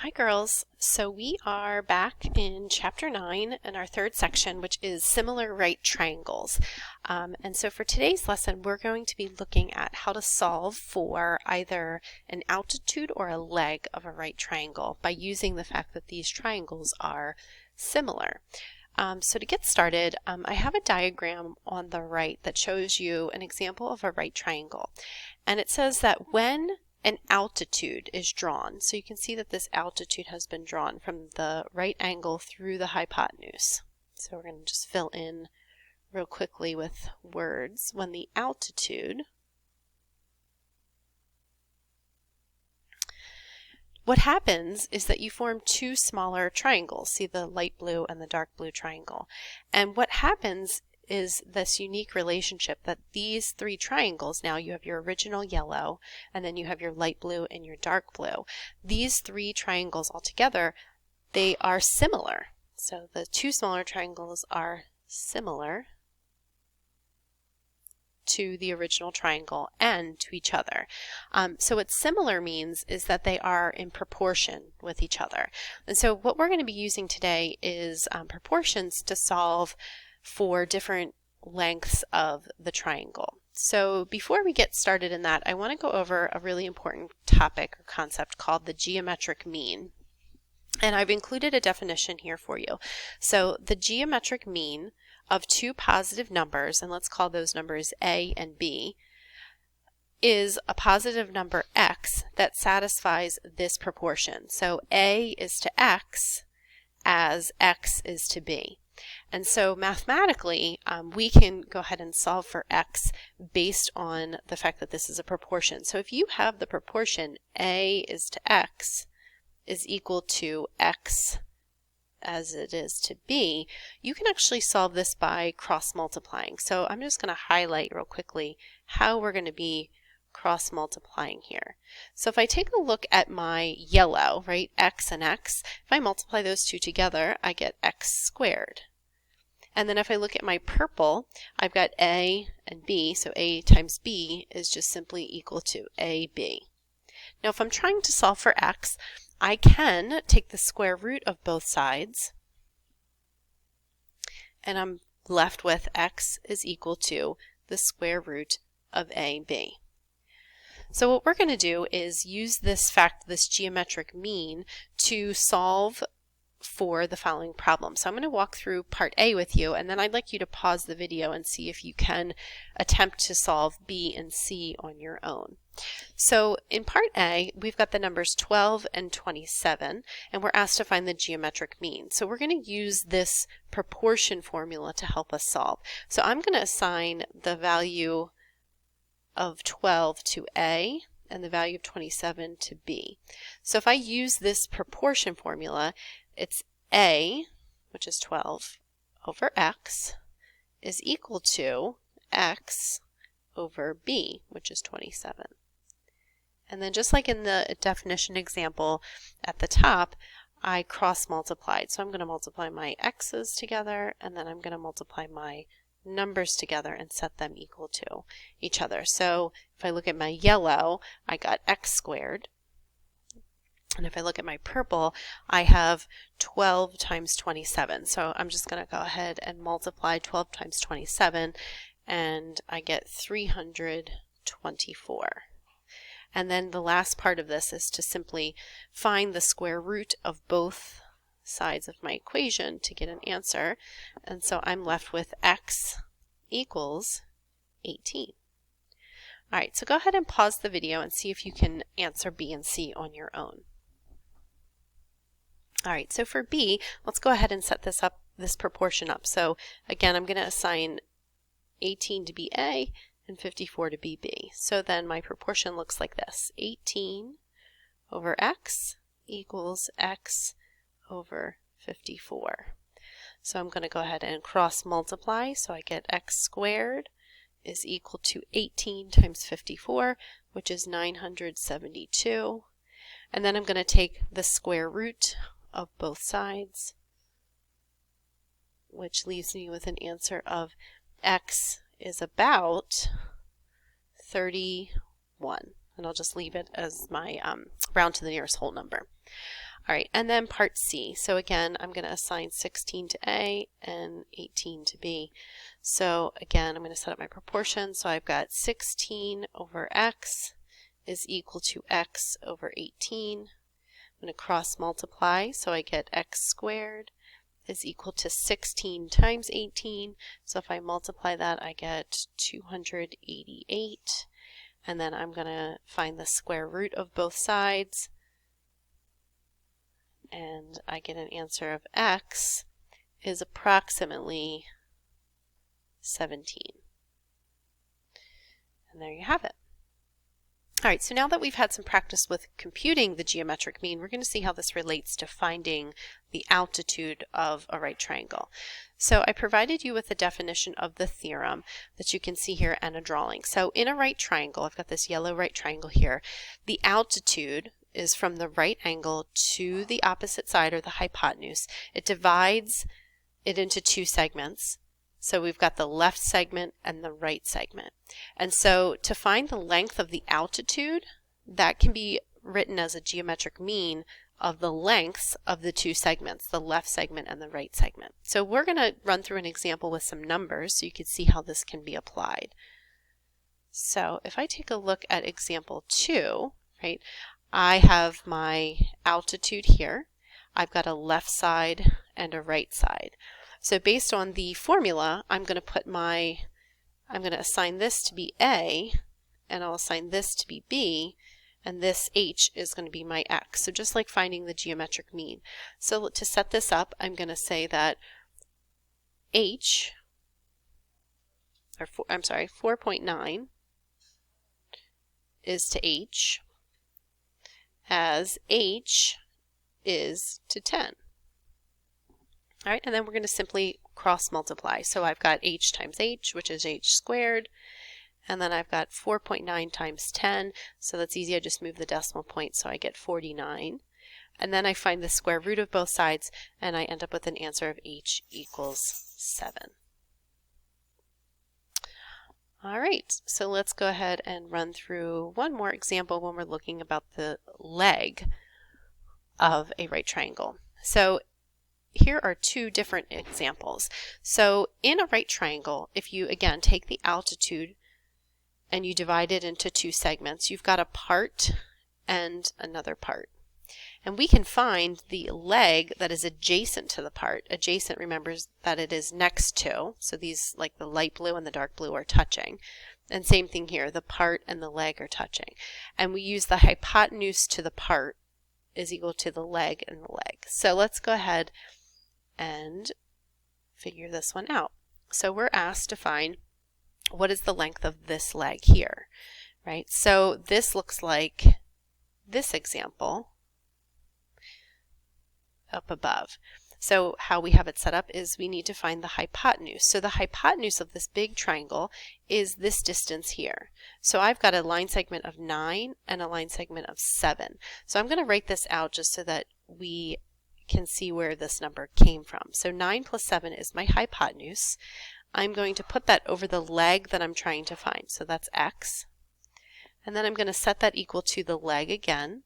Hi girls, so we are back in chapter 9 in our third section, which is similar right triangles. And so for today's lesson we're going to be looking at how to solve for either an altitude or a leg of a right triangle by using the fact that these triangles are similar. So to get started, I have a diagram on the right that shows you an example of a right triangle. And it says that when an altitude is drawn, so you can see that this altitude has been drawn from the right angle through the hypotenuse. So we're going to just fill in real quickly with words. When the altitude, what happens is that you form two smaller triangles. See the light blue and the dark blue triangle. And what happens is this unique relationship that these three triangles, now you have your original yellow and then you have your light blue and your dark blue. These three triangles all together, they are similar. So the two smaller triangles are similar to the original triangle and to each other. So what similar means is that they are in proportion with each other. And so what we're going to be using today is proportions to solve for different lengths of the triangle. So before we get started in that, I want to go over a really important topic or concept called the geometric mean. And I've included a definition here for you. So the geometric mean of two positive numbers, and let's call those numbers A and B, is a positive number x that satisfies this proportion. So A is to x as x is to B. And so mathematically, we can go ahead and solve for x based on the fact that this is a proportion. So if you have the proportion A is to x is equal to x as it is to B, you can actually solve this by cross multiplying. So I'm just going to highlight real quickly how we're going to be cross multiplying here. So if I take a look at my yellow, right, x and x, if I multiply those two together, I get x squared. And then if I look at my purple, I've got A and B, so A times B is just simply equal to AB. Now if I'm trying to solve for x, I can take the square root of both sides, and I'm left with x is equal to the square root of AB. So what we're going to do is use this fact, this geometric mean, to solve for the following problem. So I'm going to walk through part A with you, and then I'd like you to pause the video and see if you can attempt to solve B and C on your own. So in part A, we've got the numbers 12 and 27, and we're asked to find the geometric mean. So we're going to use this proportion formula to help us solve. So I'm going to assign the value of 12 to A and the value of 27 to B. So if I use this proportion formula, it's A, which is 12, over x is equal to x over B, which is 27. And then just like in the definition example at the top, I cross multiplied. So I'm going to multiply my x's together, and then I'm going to multiply my numbers together and set them equal to each other. So if I look at my yellow, I got x squared. And if I look at my purple, I have 12 times 27. So I'm just going to go ahead and multiply 12 times 27, and I get 324. And then the last part of this is to simply find the square root of both sides of my equation to get an answer. And so I'm left with x equals 18. All right, so go ahead and pause the video and see if you can answer B and C on your own. All right, so for B, let's go ahead and set this proportion up. So again, I'm going to assign 18 to be A and 54 to be B. So then my proportion looks like this. 18 over x equals x over 54. So I'm going to go ahead and cross multiply. So I get x squared is equal to 18 times 54, which is 972. And then I'm going to take the square root of both sides, which leaves me with an answer of x is about 31. And I'll just leave it as my round to the nearest whole number. All right, and then part C. So again, I'm going to assign 16 to A and 18 to B. So again, I'm going to set up my proportion. So I've got 16 over X is equal to X over 18. I'm going to cross multiply, so I get X squared is equal to 16 times 18. So if I multiply that, I get 288. And then I'm going to find the square root of both sides. And I get an answer of X is approximately 17. And there you have it. All right, so now that we've had some practice with computing the geometric mean, we're going to see how this relates to finding the altitude of a right triangle. So I provided you with a definition of the theorem that you can see here and a drawing. So in a right triangle, I've got this yellow right triangle here, the altitude is from the right angle to the opposite side, or the hypotenuse. It divides it into two segments. So we've got the left segment and the right segment. And so to find the length of the altitude, that can be written as a geometric mean of the lengths of the two segments, the left segment and the right segment. So we're going to run through an example with some numbers so you can see how this can be applied. So if I take a look at example 2, right, I have my altitude here. I've got a left side and a right side. So based on the formula, I'm going to assign this to be A, and I'll assign this to be B, and this H is going to be my X. So just like finding the geometric mean. So to set this up, I'm going to say that H, or 4.9 is to H as H is to 10. All right, and then we're going to simply cross multiply. So I've got H times H, which is H squared, and then I've got 4.9 times 10, so that's easy. I just move the decimal point, so I get 49. And then I find the square root of both sides, and I end up with an answer of H equals 7. All right, so let's go ahead and run through one more example when we're looking about the leg of a right triangle. So here are two different examples. So in a right triangle, if you again take the altitude and you divide it into two segments, you've got a part and another part. And we can find the leg that is adjacent to the part. Adjacent remembers that it is next to, so these, like the light blue and the dark blue, are touching. And same thing here, the part and the leg are touching. And we use the hypotenuse to the part is equal to the leg and the leg. So let's go ahead and figure this one out. So we're asked to find what is the length of this leg here, right? So this looks like this example up above. So how we have it set up is we need to find the hypotenuse. So the hypotenuse of this big triangle is this distance here. So I've got a line segment of 9 and a line segment of 7. So I'm going to write this out just so that we can see where this number came from. So 9 plus 7 is my hypotenuse. I'm going to put that over the leg that I'm trying to find. So that's X. And then I'm going to set that equal to the leg again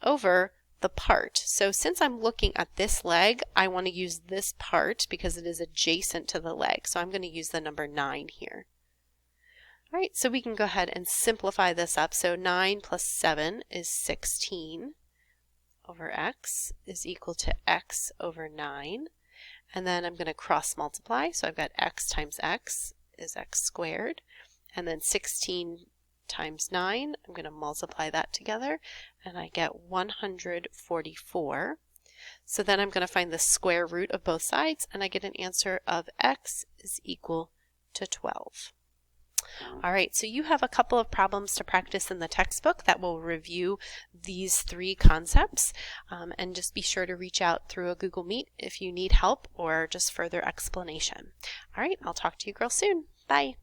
over the part. So since I'm looking at this leg, I want to use this part because it is adjacent to the leg. So I'm going to use the number 9 here. All right, so we can go ahead and simplify this up. So 9 plus 7 is 16 over X is equal to X over 9. And then I'm going to cross multiply. So I've got X times X is X squared. And then 16 times 9, I'm going to multiply that together, and I get 144. So then I'm going to find the square root of both sides, and I get an answer of X is equal to 12. All right, so you have a couple of problems to practice in the textbook that will review these three concepts, and just be sure to reach out through a Google Meet if you need help or just further explanation. All right, I'll talk to you girls soon. Bye.